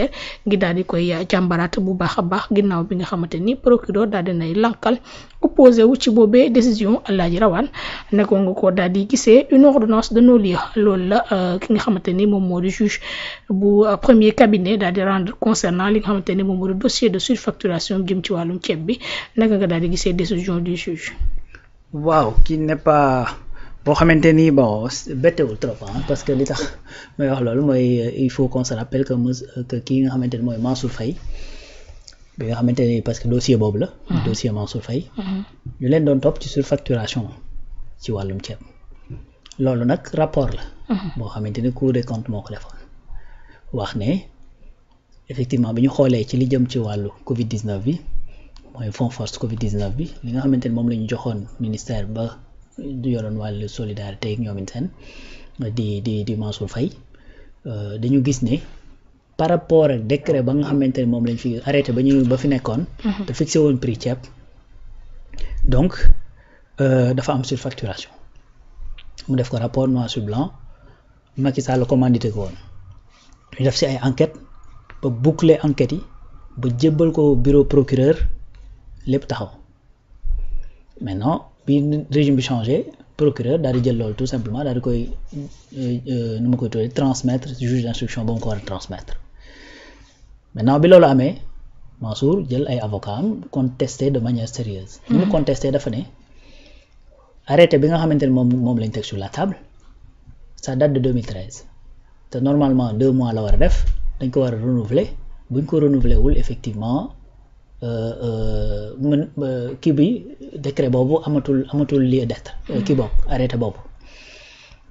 ngi daal di koy càmbaraat bu baax a baax ginnaaw bi nga xamante ni procureur daal dinay lankal opposé wu ci boobee décision Alaaji Rawaan ne ko nga ko daal di gisee une ordonnance de non-lieu loolu la ki nga xamante ni moom moo di juge bu premier cabinet daal di rendre concernant li nga xamante ni moom moo di dossier de surfacturation jëm ci wàllum ceeb bi naka nga daal di gisee décision du juge. waaw qui n'est pas boo xamante ni bon bettewul trop parce que li tax may wax loolu mooy il faut qu'on se rappelle que kii nga xamante ni mooy Mansour Faye bi nga xamante ni parce que dossier boobu la. dossier Mansour Faye. ñu leen doon topp ci surfacturation ci wàllum ceeb loolu nag rapport la. boo xamante ni Cour des comptes moo ko defoon wax ne effectivement bi ñu xoolee ci li jëm ci wàllu Covid 19 bi mooy fonds force Covid 19 bi li nga xamante ni moom la ñu joxoon ministère ba du yoroon wàllu solidarité ak ñoom seen di Mansour Faye dañu gis ne. par rapport ak décret ba nga xamante ne moom lañ fi arrêté ba fi nekkoon. te fixé woon prix ceeb donc dafa am surfacturation mu def ko rapport noir sur blanc Macky Sall commandité ko woon ñu def si ay enquêtes ba boucler enquêtes yi ba jébbal ko bureau procureur lépp taxaw maintenant bi régime bi changé procureur daal di jël loolu tout simplement daal di koy nu ma koy tuddee transmettre juge d'instruction ba mu ko war a transmettre. maintenant bi loolu amee Mansour jël ay avocats am contesté de manière sérieuse li mu contesté dafa ne arrêté bi nga xamante ne moom lañ teg sur la table ça date de 2013 te normalement 2 mois la war a def dañ ko war a renouveler buñ ko renouveler wul effectivement kii bi décret boobu amatul lieu d'être kii boobu arrêté boobu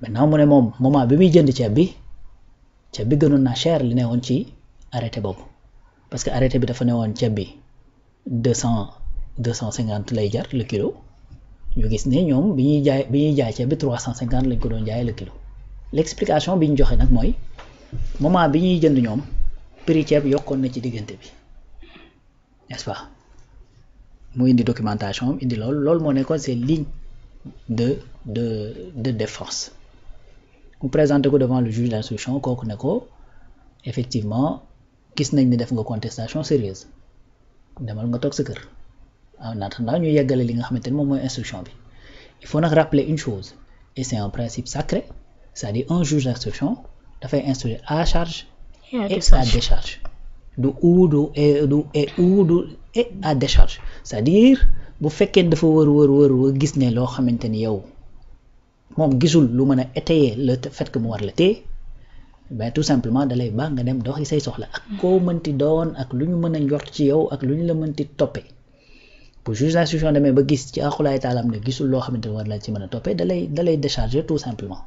maintenant mu ne moom moment bi muy jënd ceeb bi gënoon naa cher li ne woon ci arrêté boobu parce que arrêté bi dafa ne woon ceeb bi 250 lay jar le kilo ñu gis ne ñoom bi ñuy jaay ceeb bi 350 lañ ko doon jaayee le kilo l'explication bi ñu joxe nag mooy moment bi ñuy jënd ñoom prix ceeb yokkoon na ci diggante bi n'est-ce pas mu indi documentation indi loolu moo nekkoon ces lignes de défense mu présenté ko devant le juge d'instruction kooku ne ko effectivement gis nañ ni def nga contestation sérieuse demal nga toog sa kër en attendant ñu yeggale li nga xamante ni moom mooy instruction bi il faut nag rappeler une chose et c'est un principe sacré c'est-à-dire un juge d'instruction dafay instruire à charge et à décharge du à décharge c'est-à-dire bu fekkee dafa wër gis ne loo xamante ni yow moom gisul lu mën a étayer le fait que mu war la téye ben tout simplement dalay baax nga dem doxi say soxla ak koo mënti doon ak lu ñu mën a njort ci yow ak lu ñu la mënti toppee bu juge d'instruction demee ba gis ci axulaay taalam ne gisul loo xamante ni war la ci mën a toppee dalay décharger tout simplement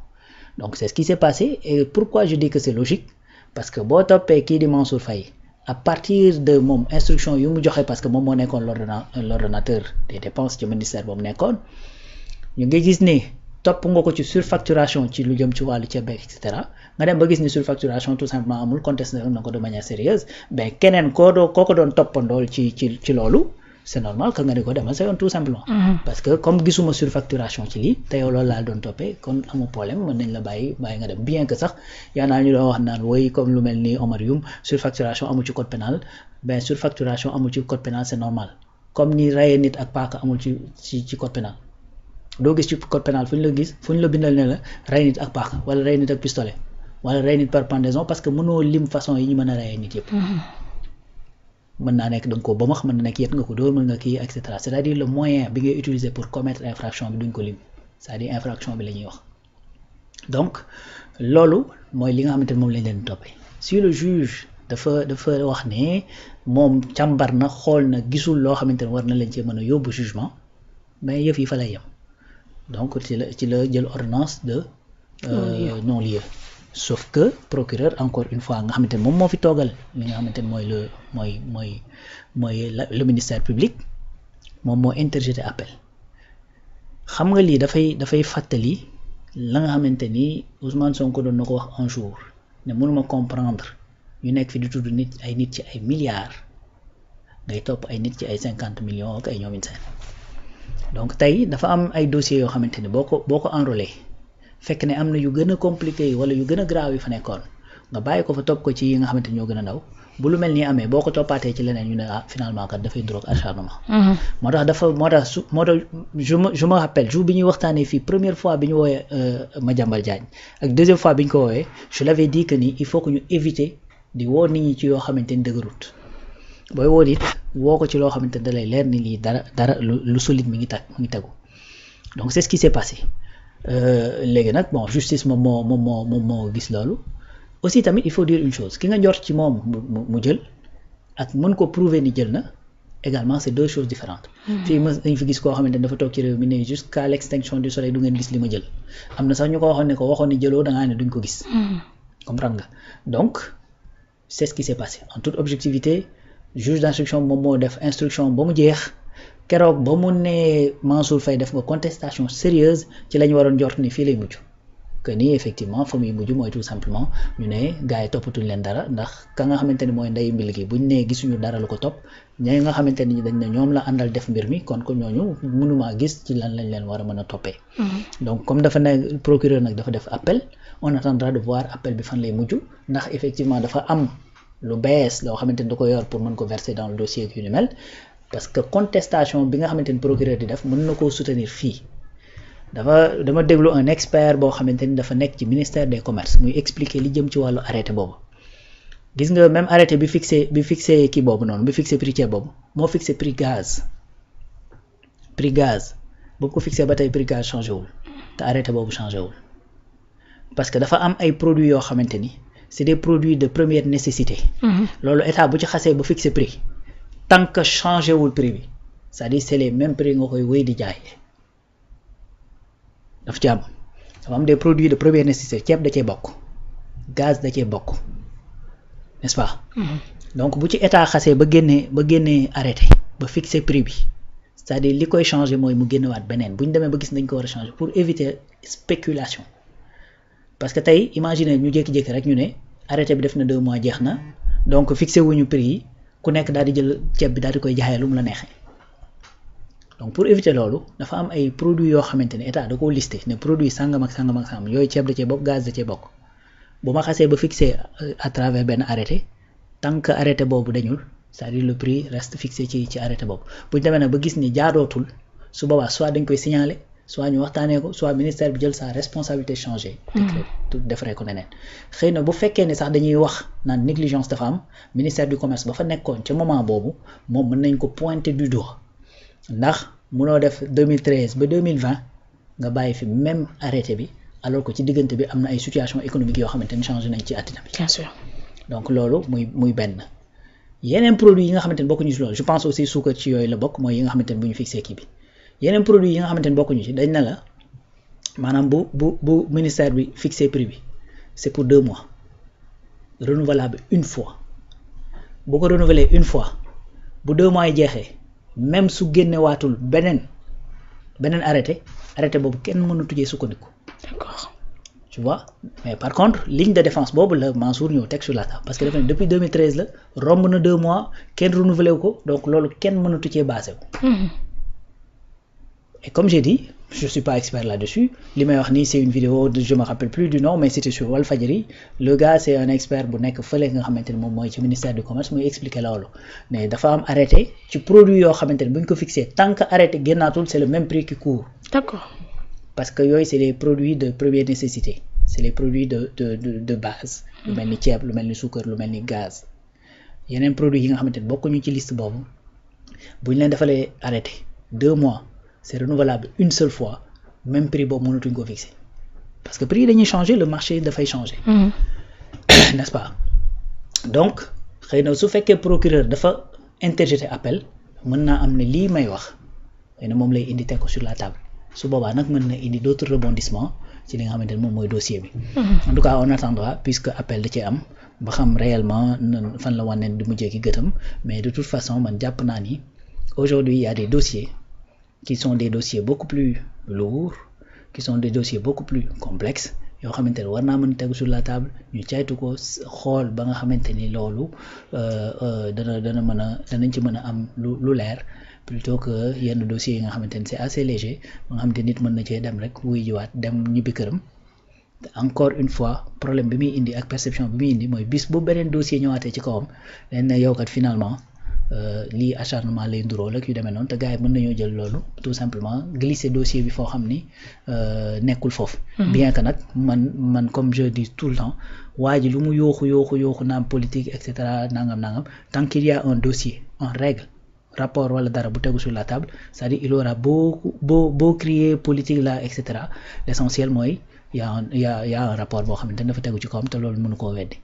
donc c'est ce qui s'est passé et pourquoi je dis que c'est logique parce que boo toppee kii di Mansour Faye à partir de moom instruction yu mu joxe parce que moom moo nekkoon l'ordonnateur des dépenses ci ministère boobu nekkoon ñu ngi gis ne topp nga ko ci surfacturation ci lu jëm ci wàllu ceeb et cetera nga dem ba gis ni surfacturation tout simplement amul contesté na ko de manière sérieuse ben keneen koo ko doon toppandool ci loolu c'est normal que nga ne ko demal sa yoon tout simplement parce que comme gisuma surfacturation ci lii te yow loolu laa doon toppee kon amul problème mën nañ la bàyyi nga dem bien que sax yaa naa ñu doon wax naan woy comme lu mel ni Omar Youm surfacturation amul ci code pénal ben surfacturation amul ci code pénal c'est normal comme ni rayee nit ak paaka amul ci code pénal doo gis ci code pénal fu ñu la bindal ne la rey nit ak paaka wala rey nit ak pistolet wala rey nit par pendaison parce que mënoo lim façon yi ñu mën a reyee nit yëpp mën naa nekk da nga ko bamax mën na nekk yet nga ko dóor mën nga kii et cetera c'est-à-dire le moyen bi ngay utiliser pour commettre infraction bi duñ ko lim c'est-à-dire infraction bi la ñuy wax donc loolu mooy li nga xamante ne moom lañ leen toppee si le juge dafa wax ne moom càmbar na xool na gisul loo xamante ne war na leen cee mën a yóbbu jugement mais yëf yi fa lay yem donc ci la jël ordonnance de non-lieu sauf que procureur encore une fois nga xamante ne moom moo fi toogal li nga xamante ne mooy le ministère public moom moo interjeté appel xam nga lii dafay fàttali la nga xamante ni Ousmane Sonko doon na ko wax un jour ne mënuma comprendre ñu nekk fi di tudd ay nit ci ay milliards ngay topp ay nit ci ay 50 millions ak ay ñoomin seen donc tey dafa am ay dossiers yoo xamante ni boo ko enrôlé fekk ne am na yu gën a compliqué wala yu gën a grave yi fa nekkoon nga bàyyi ko fa topp ko ci yi nga xamante ni ñoo gën a ndaw bu lu mel nii amee boo ko toppaatee ci leneen ñu ne finalement kat dafay drogue acharnement. moo tax je me rappelle jour bi ñuy waxtaanee fii première fois bi ñu woowee Madiambal Diagne ak deuxième fois bi ñu ko woowee je l'avais dit que ni il faut que ñu éviter di woo nit ñi ci yoo xamante ni dëgërut booy woo nit woo ko ci loo xamante ni da lay leer ni lii dara lu solide mi ngi tegu donc c'est ce qui s'est passé léegi nag bon justice moom moo gis loolu. Aussi tamit il faut dire une chose ki nga njort ci moom mu jël ak mën ko prouver ni jël na également c'est deux choses différentes. fii dañ fi gis koo xamante ne dafa toog ci réew mi ne jusqu'à l'extinction du soleil du ngeen gis li ma jël am na sax ñu ko waxoon ni jëloo da ngaa ne duñ ko gis. comprendre nga donc c'est ce qui s'est passé en toute objectivité juge d'instruction moom moo def instruction ba mu jeex keroog ba mu ne Mansour Faye def nga contestation sérieuse ci la ñu waroon njort ni fii lay mujj. que ni effectivement fa muy mujj mooy tout simplement ñu ne gars yi toppatuñ leen dara ndax ka nga xamante ni mooy ndeyu mbil gi buñ nee gisuñu dara lu ko topp ñi nga xamante ni dañ ne ñoom la àndal def mbir mi kon ko ñooñu mënumaa gis ci lan lañ leen war a mën a toppee. donc comme dafa ne procureur nag dafa def appel on attendra de voir appel bi fan lay mujj ndax effectivement dafa am lu bees loo xamante ni da ko yor pour mën ko verser dans le dossier yu ni mel parce que contestation bi nga xamante ni procureur di def mën na koo soutenir fii. dama déglu un expert boo xamante ni dafa nekk ci ministère des commerces muy expliquer li jëm ci wàllu arrêté boobu gis nga même arrêté bi fixé kii boobu noonu bi fixé prix ceeb boobu moo fixé prix gaz boobu ko fixé ba tey prix gaz changé wul te arrêté boobu changé wul parce que dafa am ay produits yoo xamante ni c'est des produits de première nécessité. loolu état bu ci xasee ba fixé prix tant que changé wul prix bi c'est-à-dire c'est les mêmes prix nga koy wéy di jaay. dafa am des produits de première nécessité ceeb da cee bokk gaz da cee bokk n'est-ce pas. donc bu ci état xasee ba génnee arrêté ba fixer prix bi c'est-à-dire li koy changer mooy mu génnewaat beneen bu ñu demee ba gis nañ ko war a changer pour éviter spéculation parce que tey imaginer ñu jékki-jékki rek ñu ne arrêté bi def na 2 mois jeex na donc fixé wuñu prix yi ku nekk daal di jël ceeb bi daal di koy jaayee lu mu la neexee. donc pour éviter loolu dafa am ay produits yoo xamante ne état da koo listé ne produit sangam ak sangam yooyu ceeb da cee bokk gaz da cee bokk bu ma xasee ba fixé à travers benn arrêté tant que arrêté boobu dañul c'est-à-dire le prix reste fixé ci arrêté boobu bu ñu demee nag ba gis ni jaadootul su boobaa soit dañ koy signaler soit ñu waxtaanee ko soit ministère bi jël sa responsabilité changer. defaree ko neneen xëy na bu fekkee ne sax dañuy wax naan négligence dafa am ministère du commerce ba fa nekkoon ca moment boobu moom mën nañ ko pointer du doigt. ndax munoo def 2013 ba 2020 nga bàyyi fi même arrêté bi alors que ci diggante bi am na ay situation économique yoo xamante ni changé nañ ci àddina bi. bien sûr donc loolu muy benn yeneen produits yi nga xamante ni bokkuñu ci loolu je pense aussi suukar ci yooyu la bokk mooy yi nga xamante ni bu ñu fixé kii bi yeneen produits yi nga xamante ni bokkuñu ci dañ ne la maanaam bu ministère bi fixé prix bi c'est pour 2 mois renouvelable une fois bu ko renouveler une fois bu 2 mois yi jeexee. même su génnewaatul beneen arrêté boobu kenn mënu tujjee sukkandiku. d'accord tu vois mais par contre ligne de défense boobu la Mansour ñëw teg sur la table parce que dafa ne depuis 2013 la romb na 2 mois kenn renouvelé wu ko donc loolu kenn mënatu cee basé wu. et comme j'ai dit je suis pas expert là-dessus li may wax nii c'est une vidéo je me rappelle plus du nom mais c'était sur Walfadjri le gars c'est un expert bu nekk fële nga xamante ni moom mooy ci ministère du commerce muy expliquer loolu mais dafa am arrêté ci produit yoo xamante ni bu ñu ko fixé tant que arrêté génnaatul c'est le même prix qui court. d'accord parce que yooyu c'est les produits de première nécessité c'est les produits de base. lu mel ni ceeb lu mel ni suukar lu mel ni gaz yeneen produits yi nga xamante ni bokkuñu ci liste boobu bu ñu leen defalee arrêté 2 mois. c'est renouvelable une seule fois même prix boobu mënatuñ ko fixer parce que prix yi dañuy changer le marché dafay changer. n'est-ce pas donc xëy na su fekkee procureur dafa interjeter appel mën naa am ne lii may wax xëy na moom lay indi teg ko sur la table su boobaa nag mën na indi d'autres rebondissements ci li nga xamante ne moom mooy dossier bi. en tout cas on attendra puisque appel da cee am ba xam réellement fan la wane di mujjee ki gëtam mais de toute façon man jàpp naa ni aujourd'hui il y a des dossiers. qui sont des dossiers beaucoup plus lourds qui sont des dossiers beaucoup plus complexes yoo xamante ne war naa mën a tegu sur la table ñu caytu ko xool ba nga xamante ni loolu danañ ci mën a am lu leer plutôt que yenn dossiers yi nga xamante ni c'est assez léger ba nga xamante nit mën na cee dem rek wuy jiwaat dem ñibbi këram encore une fois problème bi muy indi ak perception bi muy indi mooy bis bu beneen dossier ñëwaatee ci kawam leen ne yow kat finalement lii acharnement lay nduróol ak yu demee noonu te gars yi mën nañoo jël loolu tout simplement glisser dossier bi foo xam ni nekkul foofu. bien que nag man comme je dis tout le temps waa ji lu mu yooxu naam politique et cetera nangam tant qu'il y a un dossier en règle rapport wala dara bu tegu sur la table c'est-à-dire il aura beau crier politique là et cetera l'essentiel mooy y a un rapport boo xamante ne dafa tegu ci kawam te loolu mënu koo weddi.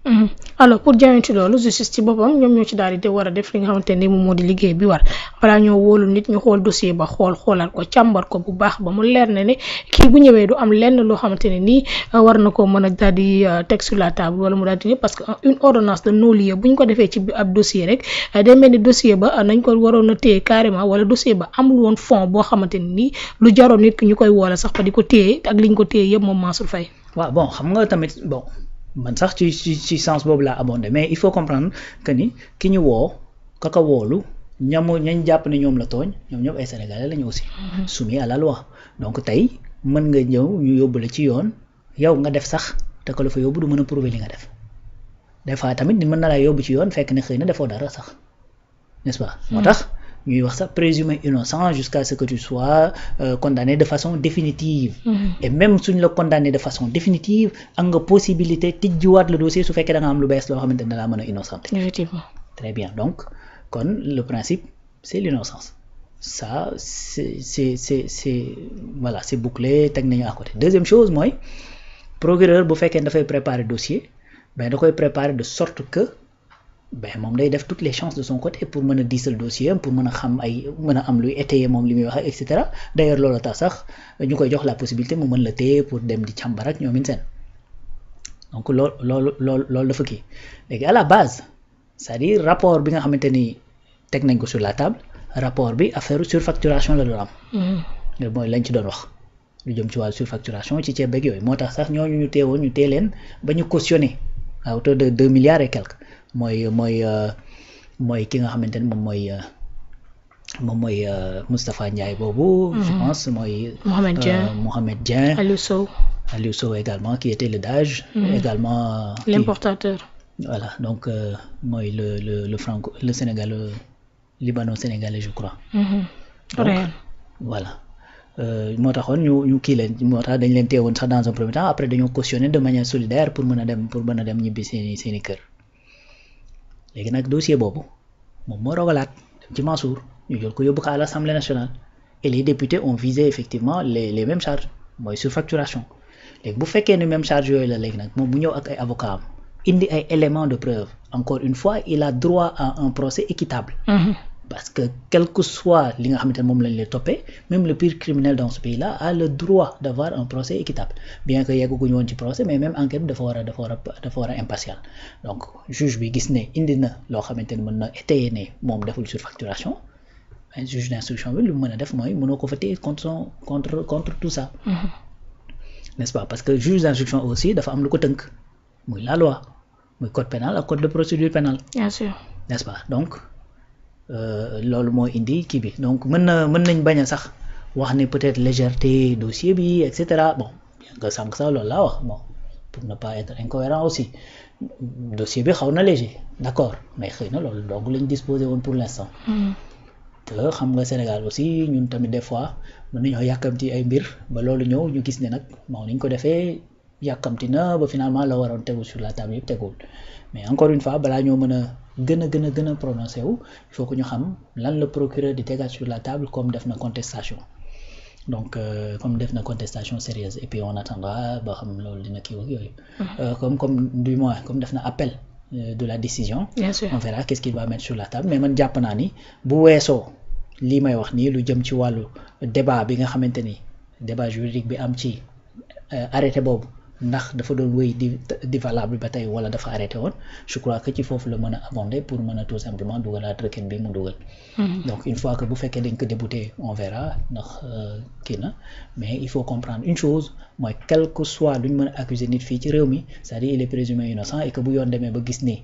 alors pour jaayanti loolu justice ci boppam ñoom ñoo ci daal di war a def li nga xamante ne moom moo di liggéey bi war balaa ñoo wóolu nit ñu xool dossier ba xoolaat ko càmbar ko bu baax ba mu leer ne ne kii bu ñëwee du am lenn loo xamante ne nii war na ko mën a daal di teg sur la table wala mu daal di parce que une ordonnance de non-lieu bu ñu ko defee ci ab dossier rek day mel ni dossier ba nañ ko waroon a téye carrément wala dossier ba amul woon fond boo xamante ne nii lu jaroon nit ki ñu koy woola sax ba di ko téye ak liñ ko téye yëpp moom Mansour Faye. waaw bon xam nga tamit bon man sax ci sens boobu laa abondé mais il faut comprendre que ni ki ñu woo kaka woolu ñañ jàpp ne ñoom la tooñ ñoom ñëpp ay sénégalais lañu aussi soumis à la loi donc tey mën nga ñëw ñu yóbbu la ci yoon yow nga def sax te ko la fa yóbbu du mën a prouver li nga def des fois tamit ni mën na laa yóbbu ci yoon fekk ne xëy na defoo dara sax n'est-ce pas moo tax ñuy wax sax présumé innocent jusqu'à ce que tu sois condamné de façon définitive et même suñ la condamné de façon définitive am nga possibilité tijjiwaat le dossier su fekkee da nga am lu bees loo xamante ne laa mën a innocenté. Effectivement. Très bien donc kon le principe c'est l'innocence ça c'est voilà c'est bouclé teg nañu à côté. Deuxième chose mooy procureur bu fekkee dafay préparer dossier ben da koy préparer de sorte que ben moom day def toutes les chances de son côté pour mën a diisal dossier pour mën a xam mën a am luy étayer moom li muy wax et cetera d'ailleurs loolu tax sax ñu koy jox la possibilité mu mën la téye pour dem di càmbar ak ñoom seen donc loolu dafa kii léegi à la base c'est-à-dire rapport bi nga xamante ni teg nañ ko sur la table rapport bi affaire surfacturation la doon am. mooy lañ ci doon wax lu jëm ci wàllu surfacturation ci ceeb beeg yooyu moo tax sax ñooñu ñu teewoon ñu tee leen ba ñu cautionné à hauteur de 2 milliards et quelques. mooy ki nga xamante ne moom mooy Moustapha Ndiaye boobu. Je pense mooy. Mohamed Dieng. Aliou Sow également qui était le DAGE. également. L'importateur. Voilà donc mooy le Sénégal libano-sénégalais je crois. donc voilà moo taxoon ñu kii leen moo tax dañ leen teewoon sax dans un premier temps après dañoo cautionné de manière solidaire pour mën a dem ñibbi seeni kër. léegi nag dossier boobu moom moo rogalaat ci Mansour ñu jël ko yóbbu ko à l'Assemblée nationale et les députés ont visé effectivement les mêmes charges mooy surfacturation léegi bu fekkee ne même charge yooyu la léegi nag moom mu ñëw ak ay avocats am indi ay éléments de preuve encore une fois il a droit à un procès équitable. Parce que quel que soit li nga xamante ne moom lañ lay toppee même le pire criminel dans ce pays-là a le droit d'avoir un procès équitable bien que yeggaguñu woon ci procès mais même enquête bi dafa war a impartial donc juge bi gis ne indi na loo xamante ne mën na étayer ne moom deful surfacturation juge d'instruction bi lu mën a def mooy mënoo ko fa téye contre tout ça. N'est-ce pas parce que juge d'instruction aussi dafa am lu ko tënk muy la loi muy code pénal ak code de procédure pénale. Bien sûr. N'est-ce pas donc. loolu moo indi kii bi donc mën nañ bañ a sax wax ne peut-être légèreté dossier bi et cetera bon nga sànq sax loolu laa wax bon pour ne pas être incohérent aussi dossier bi xaw na léger d'accord mais xëy na loolu donc lañ disposé woon pour l'instant. te xam nga Sénégal aussi ñun tamit des fois mën nañoo yàkkamti ay mbir ba loolu ñëw ñu gis ne nag bon niñ ko defee yàkkamti na ba finalement la waroon tegu sur la table yëpp tegul mais encore une fois balaa ñoo mën a gën a prononcé wu il faut que ñu xam lan la procureur di tegaat sur la table comme def na contestation donc comme def na contestation sérieuse et puis on attendra ba xam loolu dina kii ak yooyu. comme du moins comme def na appel de la décision. Bien sûr. On verra qu'est-ce qu'il va mettre sur la table mais man jàpp naa ni bu weesoo lii may wax nii lu jëm ci wàllu débat bi nga xamante ni débat juridique bi am ci arrêté boobu. ndax dafa doon wéy di valable ba tey wala dafa arrêté woon je crois que ci foofu la mën a abonder pour mën a tout simplement dugalaat requête bi mu dugal. donc une fois que bu fekkee dañ ko débouté on verra ndax kii na mais il faut comprendre une chose mooy quel que soit lu ñu mën a accuser nit fii ci réew mi c'est-à-dire il est présumé innocent et que bu yoon demee ba gis ni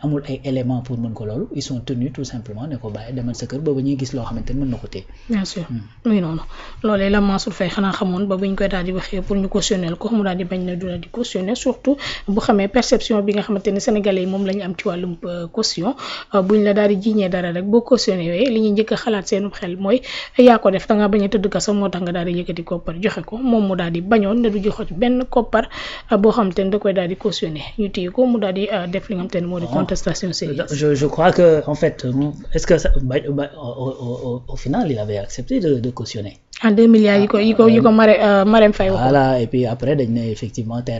amul ay éléments pour mën ko loolu ils sont tenus tout simplement ne ko bàyyi demal sa kër ba ñuy gis loo xamante ni mën na ko téye. bien sûr muy noonu loolee la Mansour Faye xanaa xamoon ba buñ koy daal di waxee pour ñu cautionner ko mu daal di bañ na du daal di cautionner surtout bu xamee perception bi nga xamante ni sénégalais yi moom la ñu am ci wàllum caution buñ la daal di jiiñee dara rek boo cautionné wee li ñuy njëkk a xalaat seenum xel mooy yaa ko def da ngaa bañ a tëdd kaso moo tax nga daal di yëkkati koppar joxe ko moom mu daal di bañoon ne du joxoti benn koppar boo xamante ni da koy daal di cautionné ñu téye ko mu daal di def li nga xamante ni moo di contestation sérieuse. Je crois que en fait est-ce que ça, au final il avait accepté de cautionner. en 2 milliards yi ko Marème Faye waxoon. Voilà et puis après dañ ne effectivement terrain